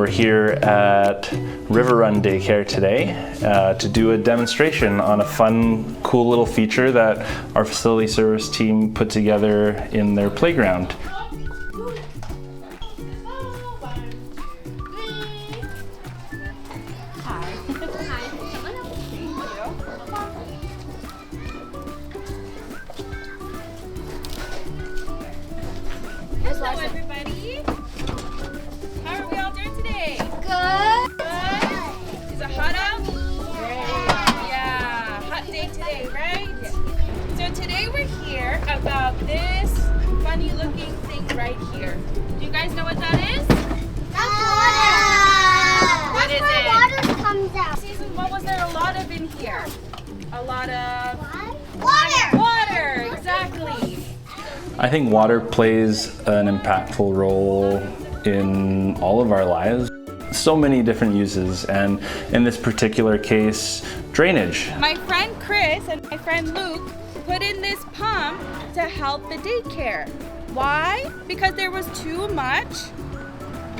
We're here at River Run Daycare today to do a demonstration on a fun, cool little feature that our facility service team put together in their playground. Hello everybody! How are we all doing today? Good. Good? Is it hot out? Yeah, hot day today, right? So today we're here about this funny looking thing right here. Do you guys know what that is? That's water. What is it? Water comes out. Season, what was there a lot of in here? A lot of Water. water, exactly. I think water plays an impactful role in all of our lives. So many different uses, and in this particular case, drainage. My friend Chris and my friend Luke put in this pump to help the daycare. Why? Because there was too much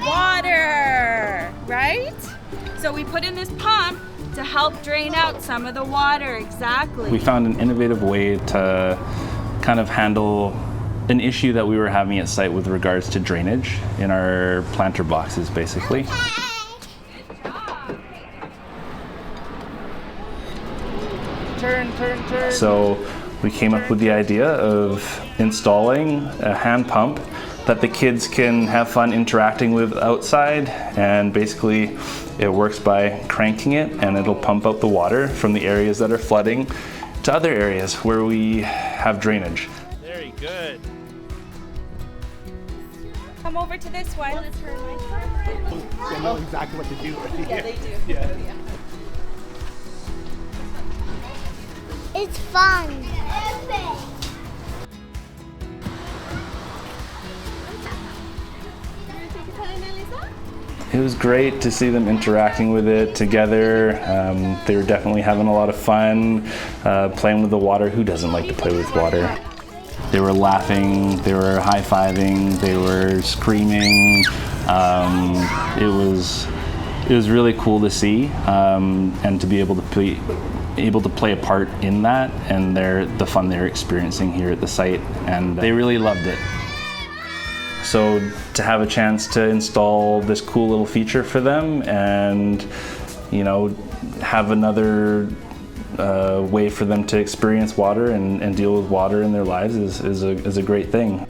water, right? So we put in this pump to help drain out some of the water, exactly. We found an innovative way to kind of handle an issue that we were having at site with regards to drainage in our planter boxes, basically. Turn. So we came up with the idea of installing a hand pump that the kids can have fun interacting with outside, and basically it works by cranking it and it'll pump out the water from the areas that are flooding to other areas where we have drainage. Very good. Come over to this one. They know exactly what to do. Yeah, they do. Yeah. It's fun. It was great to see them interacting with it together. They were definitely having a lot of fun playing with the water. Who doesn't like to play with water? They were laughing, they were high-fiving, they were screaming. It was really cool to see, and to be able to play a part in that, and the fun they're experiencing here at the site, and they really loved it. So to have a chance to install this cool little feature for them, and have another way for them to experience water and deal with water in their lives is a great thing.